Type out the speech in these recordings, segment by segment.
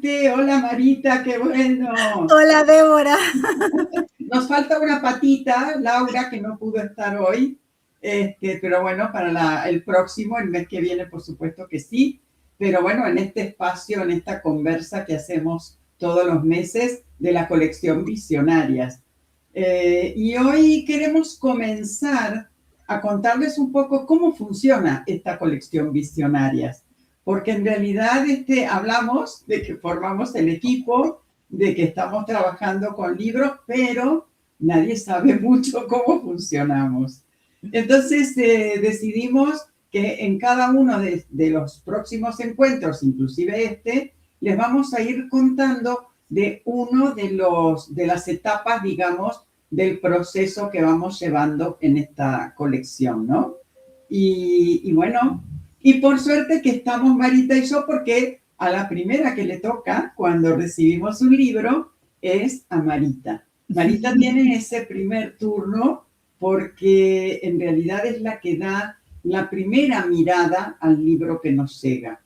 nuevamente. Hola Marita, qué bueno. Hola, Débora. Nos falta una patita, Laura, que no pudo estar hoy, pero bueno, para el próximo, el mes que viene, por supuesto que sí. Pero bueno, en este espacio, en esta conversa que hacemos todos los meses de la colección Visionarias. Y hoy queremos comenzar a contarles un poco cómo funciona esta colección Visionarias, porque en realidad hablamos de que formamos el equipo, de que estamos trabajando con libros, pero nadie sabe mucho cómo funcionamos. Entonces decidimos que en cada uno de los próximos encuentros, inclusive les vamos a ir contando de uno de las etapas, digamos, del proceso que vamos llevando en esta colección, ¿no? Y bueno, y por suerte que estamos Marita y yo, porque a la primera que le toca cuando recibimos un libro es a Marita. Marita tiene ese primer turno porque en realidad es la que da la primera mirada al libro que nos llega.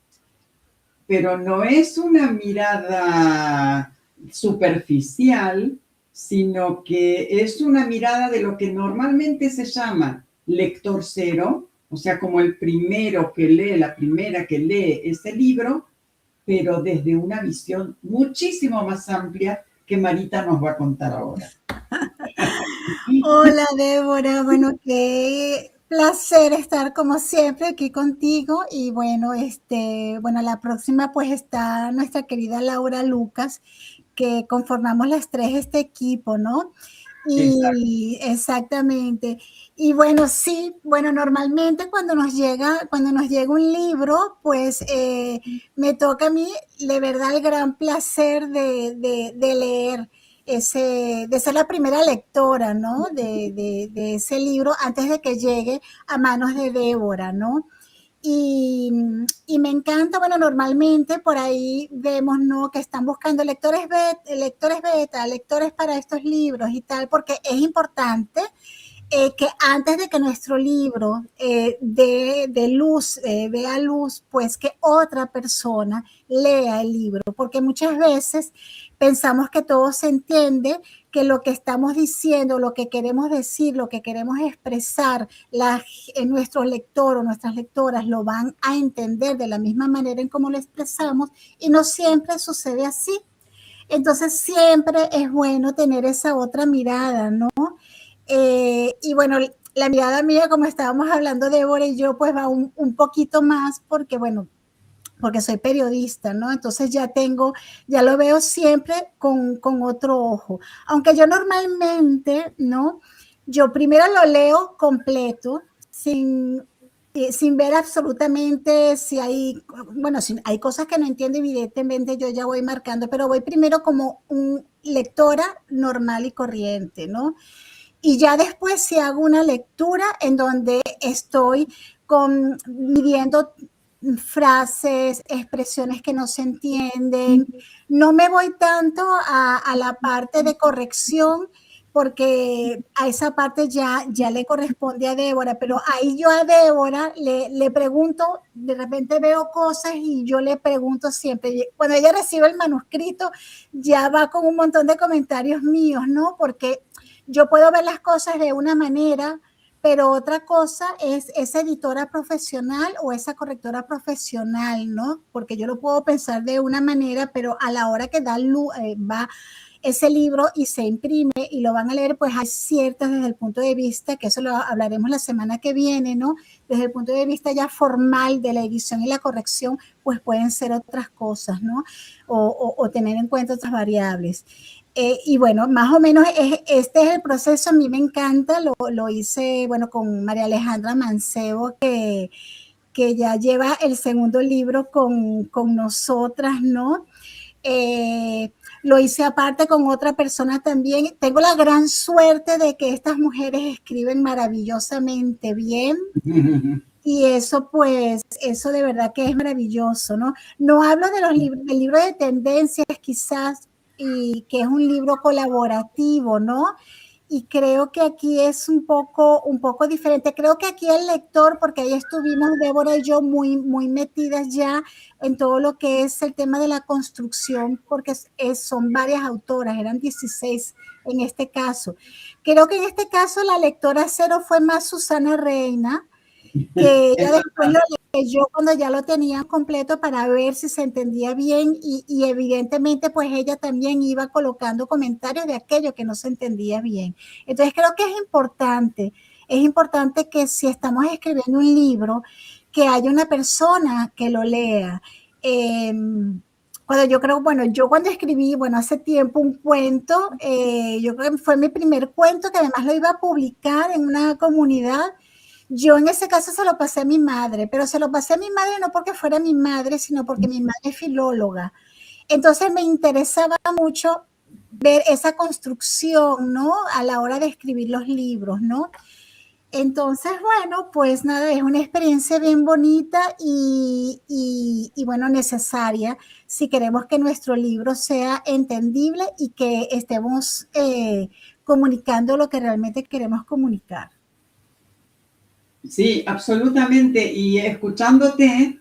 Pero no es una mirada superficial, sino que es una mirada de lo que normalmente se llama lector cero, o sea, como el primero que lee, la primera que lee ese libro, pero desde una visión muchísimo más amplia que Marita nos va a contar ahora. Hola, Débora. Bueno, qué placer estar como siempre aquí contigo. Y bueno, la próxima pues está nuestra querida Laura Lucas, que conformamos las tres este equipo, ¿no? Exacto. Y exactamente. Y bueno, sí, bueno, normalmente cuando nos llega un libro, pues me toca a mí, de verdad, el gran placer de leer de ser la primera lectora, ¿no? De ese libro antes de que llegue a manos de Débora, ¿no? Y, y, me encanta, bueno, normalmente por ahí vemos, ¿no? Que están buscando lectores para estos libros y tal, porque es importante que antes de que nuestro libro de luz, vea luz, pues que otra persona lea el libro, porque muchas veces pensamos que todo se entiende, que lo que estamos diciendo, lo que queremos decir, lo que queremos expresar, nuestros lectores o nuestras lectoras lo van a entender de la misma manera en cómo lo expresamos, y no siempre sucede así. Entonces siempre es bueno tener esa otra mirada, ¿no? Y bueno, la mirada mía, como estábamos hablando Débora y yo, pues va un poquito más porque, bueno, porque soy periodista, ¿no? Entonces ya lo veo siempre con otro ojo. Aunque yo normalmente, ¿no? Yo primero lo leo completo, sin ver absolutamente si hay, bueno, si hay cosas que no entiendo, evidentemente yo ya voy marcando, pero voy primero como un lectora normal y corriente, ¿no? Y ya después si hago una lectura en donde estoy midiendo frases, expresiones que no se entienden. No me voy tanto a la parte de corrección, porque a esa parte ya le corresponde a Débora, pero ahí yo a Débora le pregunto, de repente veo cosas y yo le pregunto siempre, cuando ella recibe el manuscrito, ya va con un montón de comentarios míos, ¿no? Porque yo puedo ver las cosas de una manera, pero otra cosa es esa editora profesional o esa correctora profesional, ¿no? Porque yo lo puedo pensar de una manera, pero a la hora que va ese libro y se imprime y lo van a leer, pues hay ciertas desde el punto de vista, que eso lo hablaremos la semana que viene, ¿no? Desde el punto de vista ya formal de la edición y la corrección, pues pueden ser otras cosas, ¿no? O tener en cuenta otras variables. Y bueno, más o menos este es el proceso. A mí me encanta, lo hice, bueno, con María Alejandra Mancebo, que ya lleva el segundo libro con nosotras, ¿no? Lo hice aparte con otra persona también. Tengo la gran suerte de que estas mujeres escriben maravillosamente bien. Y eso, pues, eso de verdad que es maravilloso, ¿no? No hablo de del libro de tendencias, quizás, y que es un libro colaborativo, ¿no? y creo que aquí es un poco diferente. Creo que aquí el lector, porque ahí estuvimos Débora y yo muy metidas ya en todo lo que es el tema de la construcción, porque son varias autoras, eran 16 en este caso. Creo que en este caso la lectora cero fue más Susana Reina, que ella después lo leyó cuando ya lo tenían completo para ver si se entendía bien y evidentemente pues ella también iba colocando comentarios de aquello que no se entendía bien. Entonces creo que es importante que si estamos escribiendo un libro, que haya una persona que lo lea. Cuando yo creo, bueno, yo cuando escribí, bueno, hace tiempo un cuento, yo creo que fue mi primer cuento, que además lo iba a publicar en una comunidad. Yo en ese caso se lo pasé a mi madre, pero se lo pasé a mi madre no porque fuera mi madre, sino porque mi madre es filóloga. Entonces me interesaba mucho ver esa construcción, ¿no? A la hora de escribir los libros, ¿no? Entonces, bueno, pues nada, es una experiencia bien bonita y bueno, necesaria si queremos que nuestro libro sea entendible y que estemos comunicando lo que realmente queremos comunicar. Sí, absolutamente. Y escuchándote,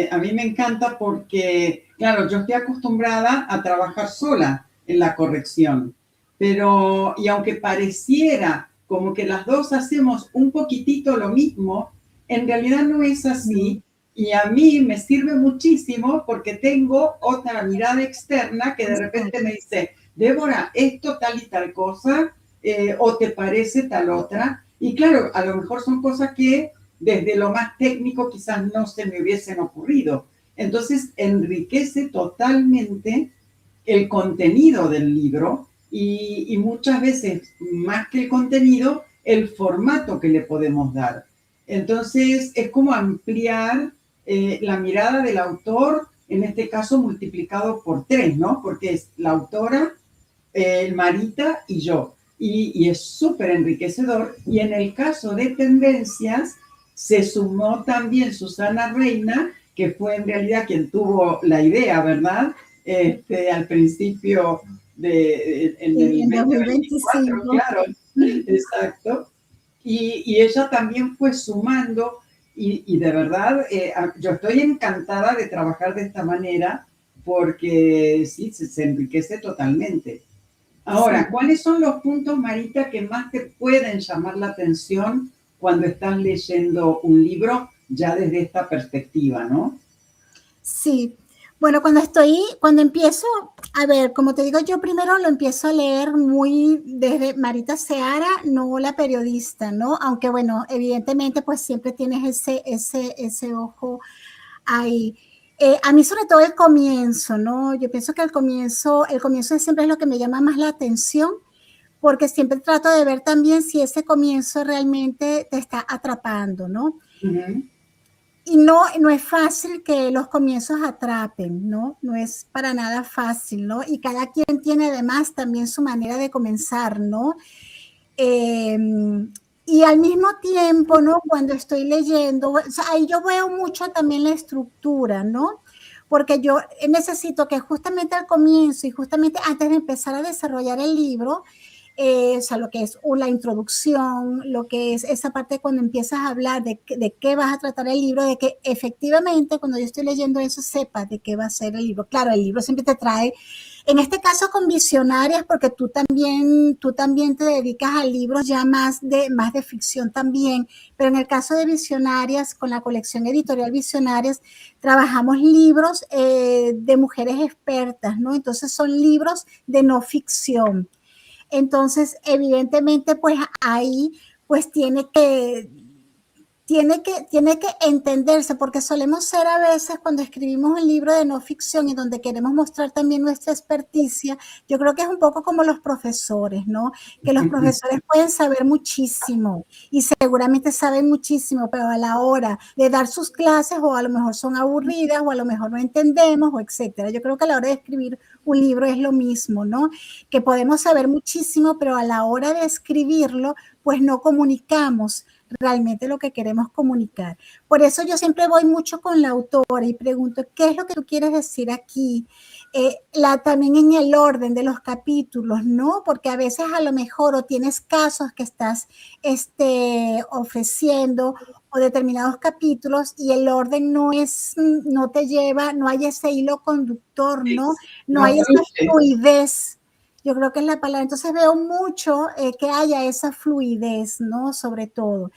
a mí me encanta porque, claro, yo estoy acostumbrada a trabajar sola en la corrección, pero, y aunque pareciera como que las dos hacemos un poquitito lo mismo, en realidad no es así. Y a mí me sirve muchísimo porque tengo otra mirada externa que de repente me dice, Débora, esto tal y tal cosa, o te parece tal otra. Y claro, a lo mejor son cosas que desde lo más técnico quizás no se me hubiesen ocurrido. Entonces enriquece totalmente el contenido del libro y muchas veces, más que el contenido, el formato que le podemos dar. Entonces es como ampliar la mirada del autor, en este caso multiplicado por 3, ¿no? Porque es la autora, Marita y yo. Y es súper enriquecedor. Y en el caso de Tendencias, se sumó también Susana Reina, que fue en realidad quien tuvo la idea, ¿verdad? Al principio en el 2024, claro, exacto. Y ella también fue sumando y de verdad yo estoy encantada de trabajar de esta manera porque sí, se enriquece totalmente. Ahora, ¿cuáles son los puntos, Marita, que más te pueden llamar la atención cuando estás leyendo un libro ya desde esta perspectiva, ¿no? Sí, bueno, cuando empiezo, a ver, como te digo, yo primero lo empiezo a leer muy desde Marita Seara, no la periodista, ¿no? Aunque bueno, evidentemente pues siempre tienes ese ojo ahí. A mí sobre todo el comienzo, ¿no? Yo pienso que el comienzo siempre es lo que me llama más la atención, porque siempre trato de ver también si ese comienzo realmente te está atrapando, ¿no? Uh-huh. Y no es fácil que los comienzos atrapen, ¿no? No es para nada fácil, ¿no? Y cada quien tiene además también su manera de comenzar, ¿no? Eh, y al mismo tiempo, ¿no? Cuando estoy leyendo, o sea, ahí yo veo mucho también la estructura, ¿no? Porque yo necesito que justamente al comienzo y justamente antes de empezar a desarrollar el libro, o sea, lo que es la introducción, lo que es esa parte cuando empiezas a hablar de qué vas a tratar el libro, de que efectivamente cuando yo estoy leyendo eso sepas de qué va a ser el libro. Claro, el libro siempre te trae, en este caso con Visionarias, porque tú también te dedicas a libros ya más de ficción también, pero en el caso de Visionarias, con la colección editorial Visionarias, trabajamos libros de mujeres expertas, ¿no? Entonces son libros de no ficción. Entonces, evidentemente, pues ahí pues tiene que entenderse, porque solemos ser a veces cuando escribimos un libro de no ficción y donde queremos mostrar también nuestra experticia, yo creo que es un poco como los profesores, ¿no? Que los profesores pueden saber muchísimo y seguramente saben muchísimo, pero a la hora de dar sus clases o a lo mejor son aburridas o a lo mejor no entendemos o etcétera. Yo creo que a la hora de escribir un libro es lo mismo, ¿no? Que podemos saber muchísimo, pero a la hora de escribirlo, pues no comunicamos realmente lo que queremos comunicar. Por eso yo siempre voy mucho con la autora y pregunto, ¿qué es lo que tú quieres decir aquí? También en el orden de los capítulos, ¿no? Porque a veces a lo mejor o tienes casos que estás ofreciendo o determinados capítulos y el orden no te lleva, no hay ese hilo conductor, ¿no? No hay esa fluidez. Yo creo que es la palabra. Entonces veo mucho que haya esa fluidez, ¿no? Sobre todo.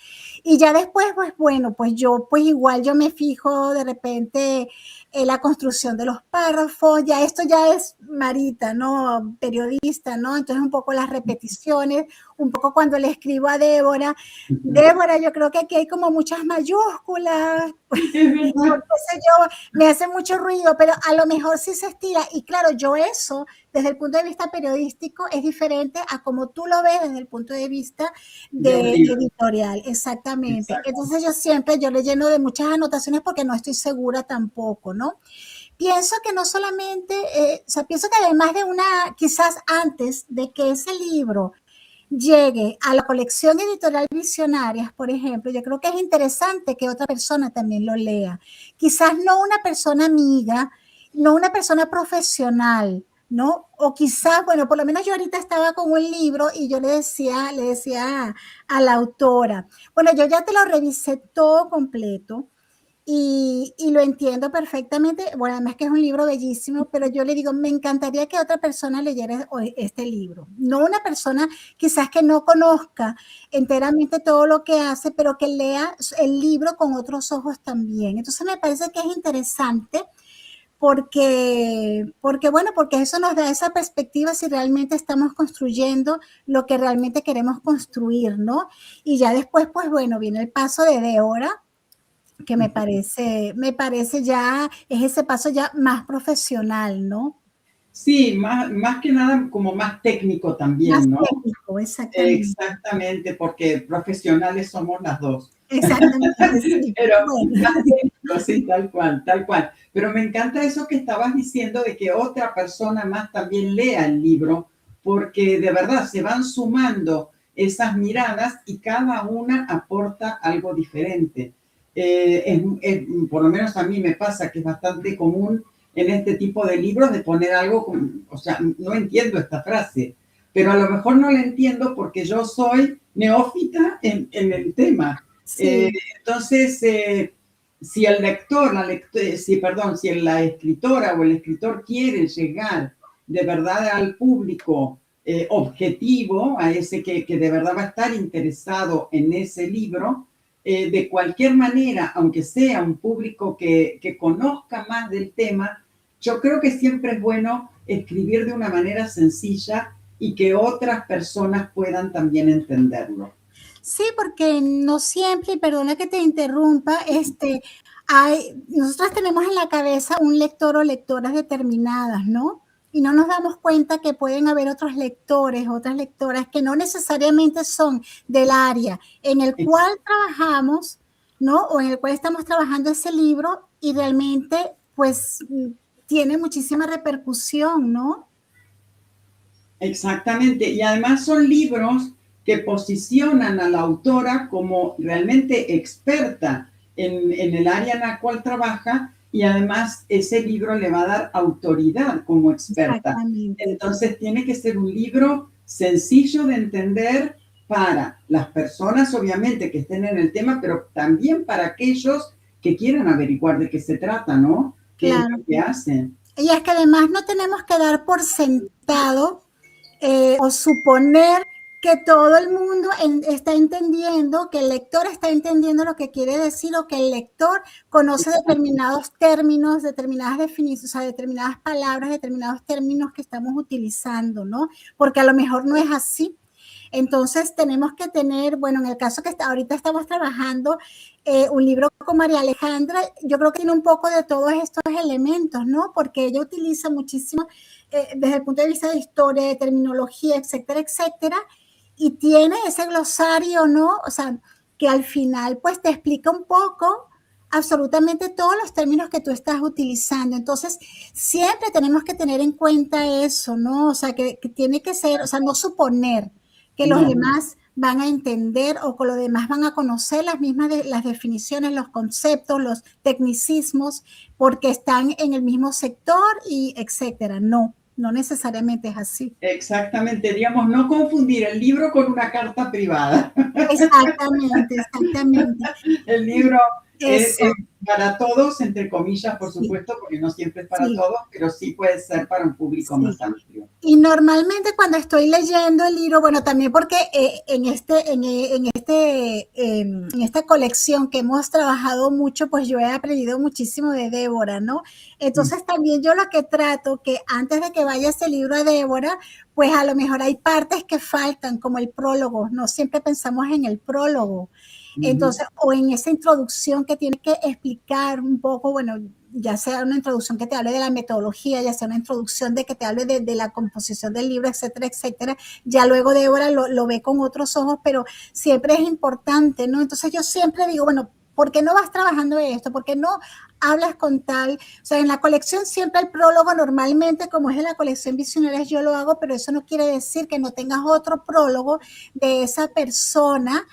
Y ya después, pues bueno, pues igual yo me fijo de repente en la construcción de los párrafos. Ya esto ya es Marita, ¿no? Periodista, ¿no? Entonces un poco las repeticiones, un poco cuando le escribo a Débora. Débora, yo creo que aquí hay como muchas mayúsculas. Me hace mucho ruido, pero a lo mejor sí se estira. Y claro, yo eso desde el punto de vista periodístico es diferente a como tú lo ves desde el punto de vista de editorial, exactamente. Exacto. Entonces yo le lleno de muchas anotaciones porque no estoy segura tampoco, ¿no? Pienso que no solamente, pienso que además de quizás antes de que ese libro llegue a la colección editorial Visionarias, por ejemplo, yo creo que es interesante que otra persona también lo lea. Quizás no una persona amiga, no una persona profesional, ¿no? O quizás, bueno, por lo menos yo ahorita estaba con un libro y yo le decía a la autora, bueno, yo ya te lo revisé todo completo y lo entiendo perfectamente. Bueno, además que es un libro bellísimo, pero yo le digo, me encantaría que otra persona leyera este libro. No una persona quizás que no conozca enteramente todo lo que hace, pero que lea el libro con otros ojos también. Entonces me parece que es interesante porque eso nos da esa perspectiva si realmente estamos construyendo lo que realmente queremos construir, ¿no? Y ya después, pues bueno, viene el paso de Débora, que me parece ya, es ese paso ya más profesional, ¿no? Sí, más que nada como más técnico también, más ¿no? Técnico, exactamente. Exactamente, porque profesionales somos las dos. Exactamente, sí. Pero más técnico, sí, tal cual, tal cual. Pero me encanta eso que estabas diciendo de que otra persona más también lea el libro, porque de verdad se van sumando esas miradas y cada una aporta algo diferente. Por lo menos a mí me pasa que es bastante común en este tipo de libros de poner algo, o sea, no entiendo esta frase, pero a lo mejor no la entiendo porque yo soy neófita en el tema. Sí. Entonces, si el lector, si la escritora o el escritor quiere llegar de verdad al público objetivo, a ese que de verdad va a estar interesado en ese libro, de cualquier manera, aunque sea un público que conozca más del tema, yo creo que siempre es bueno escribir de una manera sencilla y que otras personas puedan también entenderlo. Sí, porque no siempre, y perdona que te interrumpa, nosotras tenemos en la cabeza un lector o lectoras determinadas, ¿no? Y no nos damos cuenta que pueden haber otros lectores, otras lectoras que no necesariamente son del área en el cual trabajamos, ¿no? O en el cual estamos trabajando ese libro y realmente, pues, tiene muchísima repercusión, ¿no? Exactamente. Y además son libros que posicionan a la autora como realmente experta en el área en la cual trabaja y además ese libro le va a dar autoridad como experta. Entonces tiene que ser un libro sencillo de entender para las personas obviamente que estén en el tema, pero también para aquellos que quieran averiguar de qué se trata, ¿no? ¿Qué es lo que hacen? Y es que además no tenemos que dar por sentado o suponer que todo el mundo está entendiendo, que el lector está entendiendo lo que quiere decir o que el lector conoce determinados términos, determinadas definiciones, o sea, determinadas palabras, determinados términos que estamos utilizando, ¿no? Porque a lo mejor no es así. Entonces tenemos que tener, bueno, en el caso que ahorita estamos trabajando, un libro con María Alejandra, yo creo que tiene un poco de todos estos elementos, ¿no? Porque ella utiliza muchísimo desde el punto de vista de historia, de terminología, etcétera, etcétera, y tiene ese glosario, ¿no? O sea, que al final pues te explica un poco absolutamente todos los términos que tú estás utilizando. Entonces, siempre tenemos que tener en cuenta eso, ¿no? O sea, que tiene que ser, o sea, no suponer que los demás van a entender o con lo demás van a conocer las mismas las definiciones, los conceptos, los tecnicismos, porque están en el mismo sector y etcétera. No, no necesariamente es así. Exactamente, digamos, no confundir el libro con una carta privada. Exactamente, exactamente. El libro Eso, es para todos, entre comillas, por sí, supuesto, porque no siempre es para sí, todos, pero sí puede ser para un público sí. más amplio. Y normalmente cuando estoy leyendo el libro, bueno, también porque en esta colección que hemos trabajado mucho, pues yo he aprendido muchísimo de Débora, ¿no? Entonces también yo lo que trato, que antes de que vaya ese libro a Débora, pues a lo mejor hay partes que faltan, como el prólogo, no siempre pensamos en el prólogo. Entonces, o en esa introducción que tiene que explicar un poco, bueno, ya sea una introducción que te hable de la metodología, ya sea una introducción de que te hable de la composición del libro, etcétera, etcétera. Ya luego Débora lo ve con otros ojos, pero siempre es importante, ¿no? Entonces yo siempre digo, bueno, ¿por qué no vas trabajando esto? ¿Por qué no hablas con tal? O sea, en la colección siempre el prólogo normalmente, como es en la colección Visionarias, yo lo hago, pero eso no quiere decir que no tengas otro prólogo de esa persona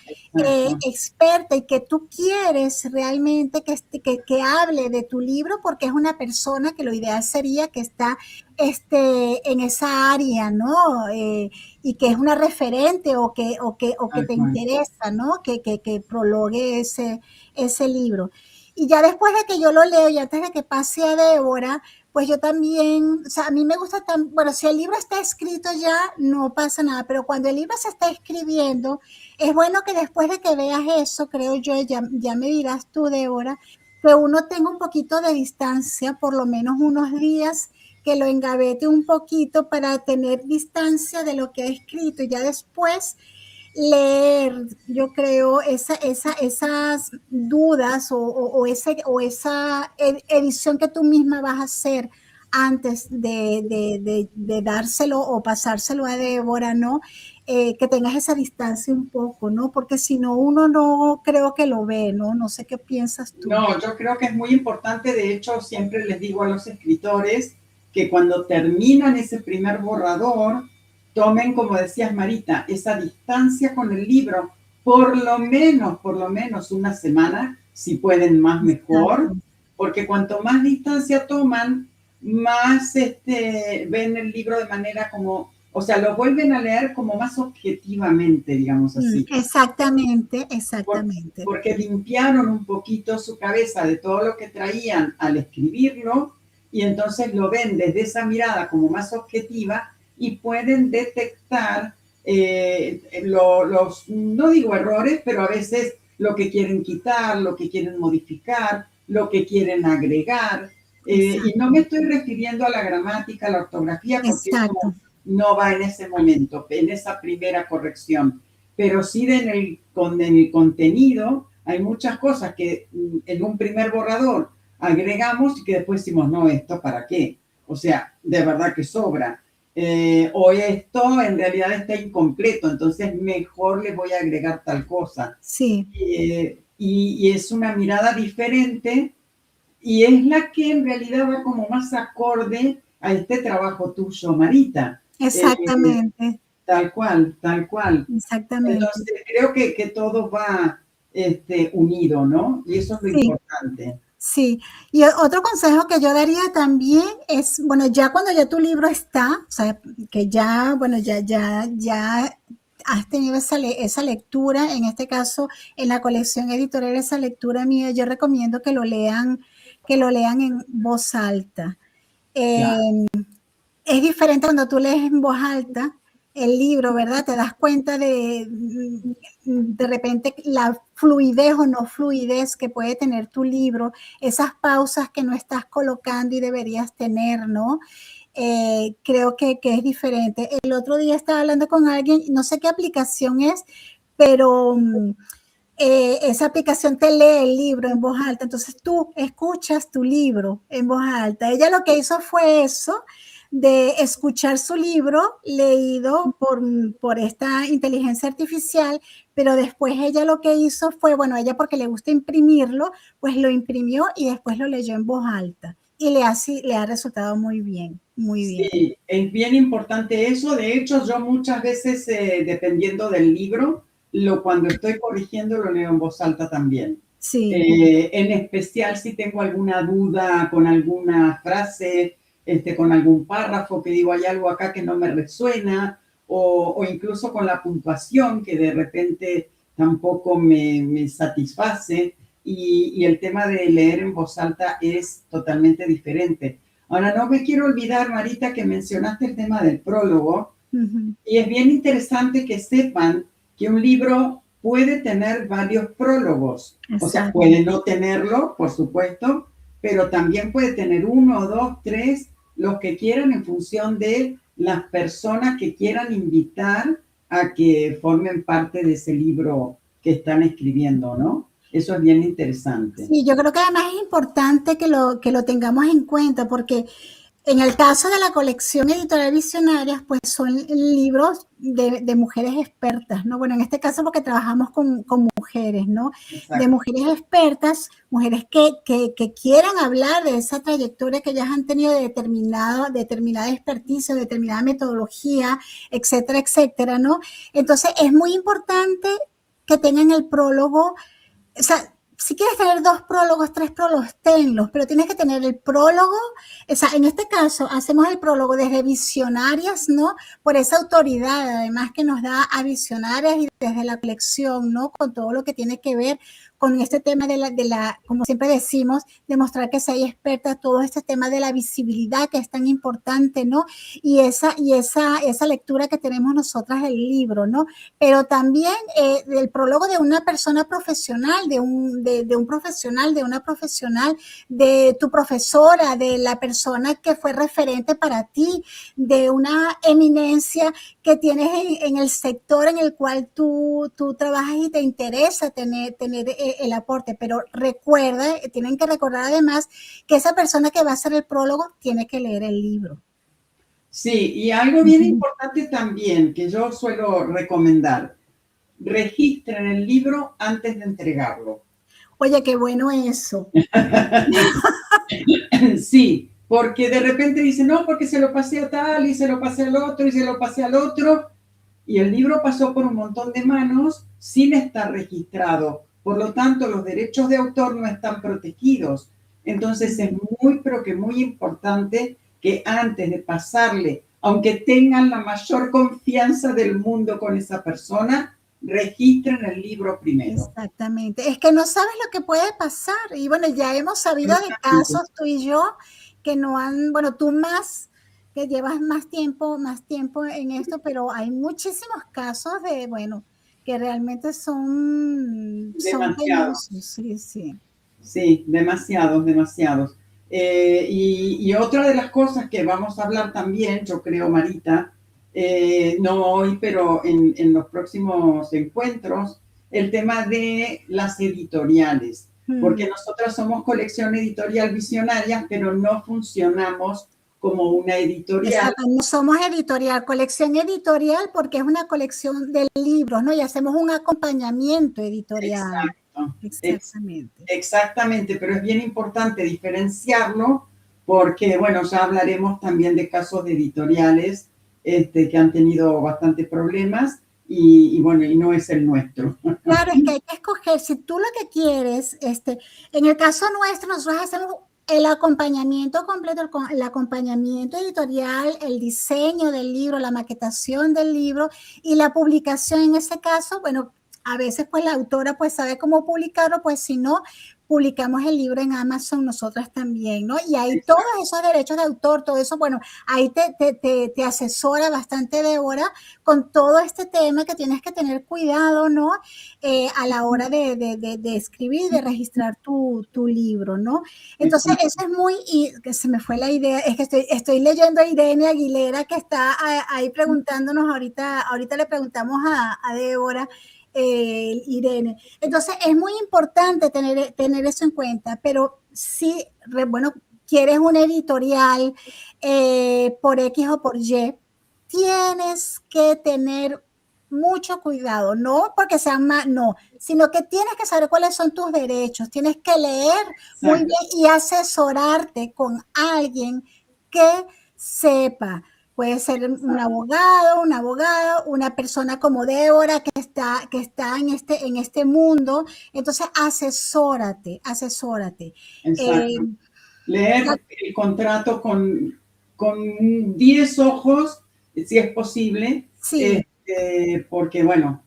experta y que tú quieres realmente que hable de tu libro porque es una persona que lo ideal sería que está en esa área, ¿no? Y que es una referente o que te interesa, ¿no? Que prologue ese libro. Y ya después de que yo lo leo y antes de que pase a Débora, pues yo también, o sea, a mí me gusta bueno, si el libro está escrito ya, no pasa nada, pero cuando el libro se está escribiendo, es bueno que después de que veas eso, creo yo, ya me dirás tú, Débora, que uno tenga un poquito de distancia, por lo menos unos días, que lo engavete un poquito para tener distancia de lo que ha escrito y ya después leer, yo creo, esas dudas o esa edición que tú misma vas a hacer antes de dárselo o pasárselo a Débora, ¿no? Que tengas esa distancia un poco, ¿no? Porque si no, uno no creo que lo ve, ¿no? No sé qué piensas tú. No, yo creo que es muy importante, de hecho, siempre les digo a los escritores que cuando terminan ese primer borrador, tomen, como decías Marita, esa distancia con el libro, por lo menos una semana, si pueden más mejor, porque cuanto más distancia toman, más ven el libro de manera como, o sea, lo vuelven a leer como más objetivamente, digamos así. Exactamente, exactamente. Porque limpiaron un poquito su cabeza de todo lo que traían al escribirlo y entonces lo ven desde esa mirada como más objetiva y pueden detectar no digo errores, pero a veces lo que quieren quitar, lo que quieren modificar, lo que quieren agregar. Y no me estoy refiriendo a la gramática, a la ortografía, porque eso no va en ese momento, en esa primera corrección. Pero sí en el contenido hay muchas cosas que en un primer borrador agregamos y que después decimos, no, ¿esto para qué? O sea, de verdad que sobra. O esto en realidad está incompleto, entonces mejor le voy a agregar tal cosa. Sí. Y es una mirada diferente y es la que en realidad va como más acorde a este trabajo tuyo, Marita. Exactamente. Tal cual, tal cual. Exactamente. Entonces creo que todo va unido, ¿no? Y eso es lo importante. Sí, y otro consejo que yo daría también es, bueno, ya cuando ya tu libro está, o sea, que ya, bueno, ya has tenido esa lectura, en este caso, en la colección editorial, esa lectura mía, yo recomiendo que lo lean en voz alta. Es diferente cuando tú lees en voz alta el libro, ¿verdad? Te das cuenta de repente la fluidez o no fluidez que puede tener tu libro, esas pausas que no estás colocando y deberías tener, ¿no? Creo que es diferente. El otro día estaba hablando con alguien, no sé qué aplicación es, pero esa aplicación te lee el libro en voz alta, entonces tú escuchas tu libro en voz alta. Ella lo que hizo fue eso, de escuchar su libro leído por esta inteligencia artificial, pero después ella lo que hizo fue, bueno, ella porque le gusta imprimirlo, pues lo imprimió y después lo leyó en voz alta. Y le ha resultado muy bien, muy bien. Sí, es bien importante eso. De hecho, yo muchas veces, dependiendo del libro, cuando estoy corrigiendo lo leo en voz alta también. Sí. En especial si tengo alguna duda con alguna frase, con algún párrafo que digo hay algo acá que no me resuena, o incluso con la puntuación que de repente tampoco me satisface, y el tema de leer en voz alta es totalmente diferente. Ahora, no me quiero olvidar, Marita, que mencionaste el tema del prólogo, y es bien interesante que sepan que un libro puede tener varios prólogos. O sea, Exacto. puede no tenerlo, por supuesto, pero también puede tener 1, 2, 3, los que quieran en función de las personas que quieran invitar a que formen parte de ese libro que están escribiendo, ¿no? Eso es bien interesante. Sí, yo creo que además es importante que lo tengamos en cuenta porque en el caso de la colección editorial Visionarias, pues son libros de mujeres expertas, ¿no? Bueno, en este caso porque trabajamos con mujeres, ¿no? Exacto. De mujeres expertas, mujeres que quieran hablar de esa trayectoria que ellas han tenido de determinada experticia, determinada metodología, etcétera, etcétera, ¿no? Entonces es muy importante que tengan el prólogo, o sea, si quieres tener 2 prólogos, 3 prólogos, tenlos, pero tienes que tener el prólogo, o sea, en este caso hacemos el prólogo desde Visionarias, ¿no? Por esa autoridad, además que nos da a Visionarias y desde la colección, ¿no? Con todo lo que tiene que ver con este tema de la, como siempre decimos, demostrar que soy experta, todo este tema de la visibilidad que es tan importante, ¿no? Y esa lectura que tenemos nosotras del libro, ¿no? Pero también el prólogo de una persona profesional, de un profesional, de una profesional, de tu profesora, de la persona que fue referente para ti, de una eminencia que tienes en el sector en el cual tú trabajas y te interesa tener el aporte. Pero recuerda, tienen que recordar además que esa persona que va a hacer el prólogo tiene que leer el libro. Sí, y algo bien importante también que yo suelo recomendar, registren el libro antes de entregarlo. Oye, qué bueno eso. Sí, porque de repente dicen, no, porque se lo pasé a tal y se lo pasé al otro y se lo pasé al otro, y el libro pasó por un montón de manos sin estar registrado. Por lo tanto, los derechos de autor no están protegidos. Entonces es muy, pero que muy importante que antes de pasarle, aunque tengan la mayor confianza del mundo con esa persona, registren el libro primero. Exactamente. Es que no sabes lo que puede pasar. Y bueno, ya hemos sabido de casos, tú y yo, que no han, bueno, tú más, que llevas más tiempo en esto, pero hay muchísimos casos de, bueno, que realmente son Demasiados. penosos. Sí, sí. Sí, demasiados, demasiados. Y otra de las cosas que vamos a hablar también, yo creo, Marita, no hoy, pero en los próximos encuentros, el tema de las editoriales, porque nosotras somos colección editorial Visionaria, pero no funcionamos como una editorial. Exacto, no somos editorial, colección editorial porque es una colección de libros, ¿no? Y hacemos un acompañamiento editorial. Exacto. Exactamente. Exactamente, pero es bien importante diferenciarlo porque, bueno, ya hablaremos también de casos de editoriales que han tenido bastantes problemas y bueno, y no es el nuestro. Claro, es que hay que escoger, si tú lo que quieres, en el caso nuestro, nosotros hacemos el acompañamiento completo, el acompañamiento editorial, el diseño del libro, la maquetación del libro y la publicación. En ese caso, bueno, a veces pues la autora pues sabe cómo publicarlo, pues si no, publicamos el libro en Amazon nosotras también, ¿no? Y hay todos esos derechos de autor, todo eso, bueno, ahí te asesora bastante Débora con todo este tema que tienes que tener cuidado, ¿no? A la hora de escribir, de registrar tu libro, ¿no? Entonces, eso es muy, y que se me fue la idea, es que estoy leyendo a Irene Aguilera que está ahí preguntándonos, ahorita le preguntamos a Débora, Irene. Entonces, es muy importante tener eso en cuenta, pero sí, bueno, quieres un editorial por X o por Y, tienes que tener mucho cuidado, no porque sean más, no, sino que tienes que saber cuáles son tus derechos, tienes que leer muy bien y asesorarte con alguien que sepa Puede ser un abogado, una abogada, una persona como Débora que está en este mundo. Entonces, asesórate. Eh, Exacto. Leer el contrato con 10 ojos, si es posible, sí, porque bueno,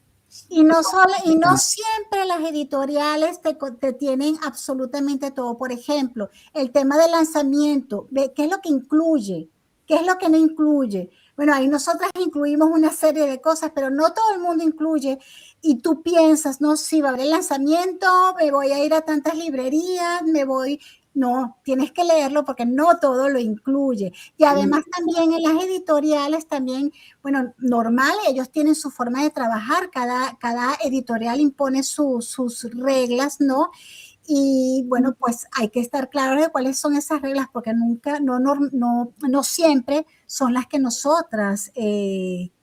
y no siempre las editoriales te tienen absolutamente todo. Por ejemplo, el tema del lanzamiento, ¿qué es lo que incluye? ¿Qué es lo que no incluye? Bueno, ahí nosotras incluimos una serie de cosas, pero no todo el mundo incluye. Y tú piensas, no, sí, va a haber el lanzamiento, me voy a ir a tantas librerías, me voy. No, tienes que leerlo porque no todo lo incluye. Y además también en las editoriales también, bueno, normal, ellos tienen su forma de trabajar, cada editorial impone sus reglas, ¿no? Y bueno, pues hay que estar claros de cuáles son esas reglas, porque nunca, no siempre son las que nosotras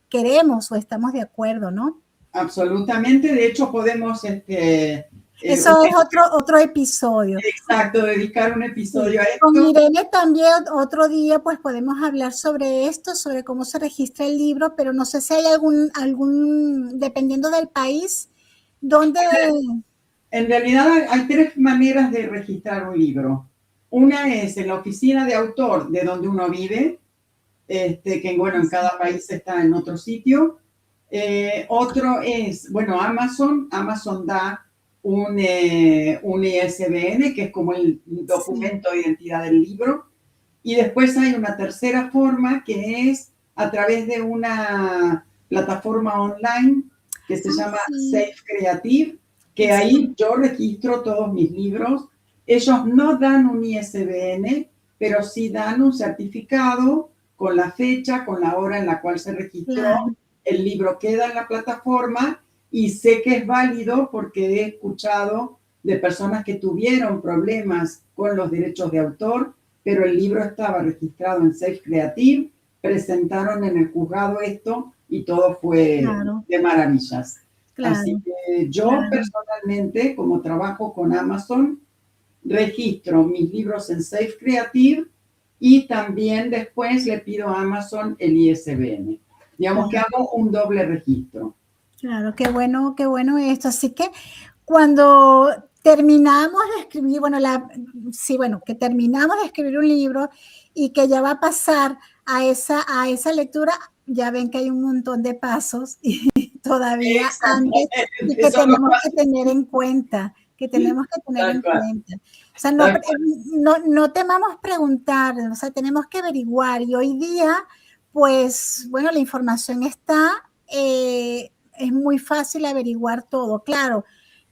queremos o estamos de acuerdo, ¿no? absolutamente. De hecho, podemos, Eso es otro episodio. exacto, dedicar un Sí. episodio a Con esto. Irene también otro día pues podemos hablar sobre esto, sobre cómo se registra el libro, pero no sé si hay dependiendo del país, donde... En realidad hay tres maneras de registrar un libro. Una es en la oficina de autor de donde uno vive, que bueno, en cada país está en otro sitio. Otro es, bueno, Amazon da un ISBN, que es como el documento de identidad del libro. Y después hay una tercera forma que es a través de una plataforma online que se llama sí, Safe Creative, que ahí yo registro todos mis libros. Ellos no dan un ISBN, pero sí dan un certificado con la fecha, con la hora en la cual se registró. claro. El libro queda en la plataforma y sé que es válido porque he escuchado de personas que tuvieron problemas con los derechos de autor, pero el libro estaba registrado en Safe Creative, presentaron en el juzgado esto y todo fue Claro, de maravillas. Así claro, que yo claro. personalmente, como trabajo con Amazon, registro mis libros en Safe Creative y también después le pido a Amazon el ISBN. Digamos que Claro, hago un doble registro. claro, qué bueno esto. Así que cuando terminamos de escribir, bueno, sí, bueno, que terminamos de escribir un libro y que ya va a pasar a esa lectura, ya ven que hay un montón de pasos y todavía antes y Exactamente, que son los tenemos que pasos. tener en cuenta, que tenemos que tener Tal en cual, cuenta. O sea, tal cual. no temamos preguntar, o sea, tenemos que averiguar y hoy día, pues, bueno, la información está, es muy fácil averiguar todo. Claro,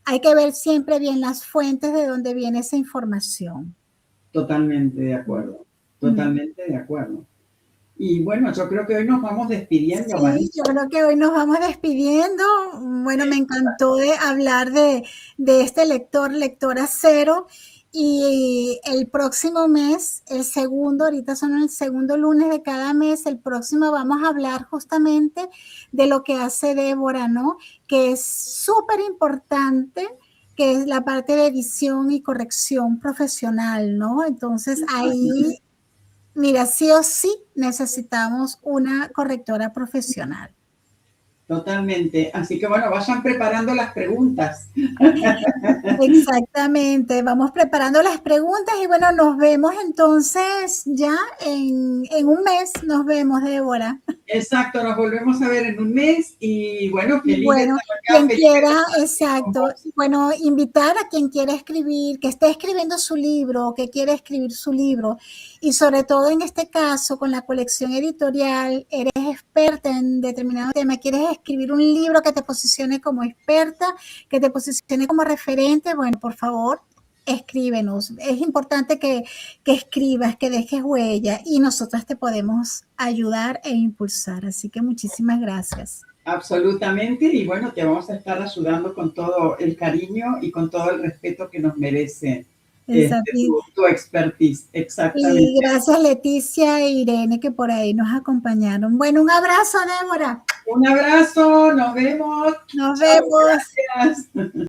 hay que ver siempre bien las fuentes de donde viene esa información. Totalmente de acuerdo, totalmente de acuerdo. Y bueno, yo creo que hoy nos vamos despidiendo, Sí, yo Marisa. creo que hoy nos vamos despidiendo. Bueno, me encantó de hablar de este lector, lectora cero. Y el próximo mes, el segundo, ahorita son el segundo lunes de cada mes, el próximo vamos a hablar justamente de lo que hace Débora, ¿no? Que es súper importante, que es la parte de edición y corrección profesional, ¿no? Entonces ahí, mira, sí o sí necesitamos una correctora profesional. Totalmente. Así que bueno, vayan preparando las preguntas. Exactamente, vamos preparando las preguntas y bueno, nos vemos entonces ya en un mes, nos vemos, Débora. Exacto, nos volvemos a ver en un mes y bueno, Y feliz de bueno, estar acá, quien feliz de quiera, compartir con exacto, vos. bueno, invitar a quien quiera escribir, que esté escribiendo su libro, que quiera escribir su libro, y sobre todo en este caso, con la colección editorial, eres experta en determinado tema, quieres escribir un libro que te posicione como experta, que te posicione como referente, bueno, por favor, escríbenos. Es importante que escribas, que dejes huella, y nosotras te podemos ayudar e impulsar. Así que muchísimas gracias. Absolutamente. Y bueno, te vamos a estar ayudando con todo el cariño y con todo el respeto que nos merece Exacto. tu expertise. Y Exactamente. gracias Leticia e Irene que por ahí nos acompañaron. Bueno, un abrazo, Débora. Un abrazo, nos vemos. Nos Chao, vemos. gracias.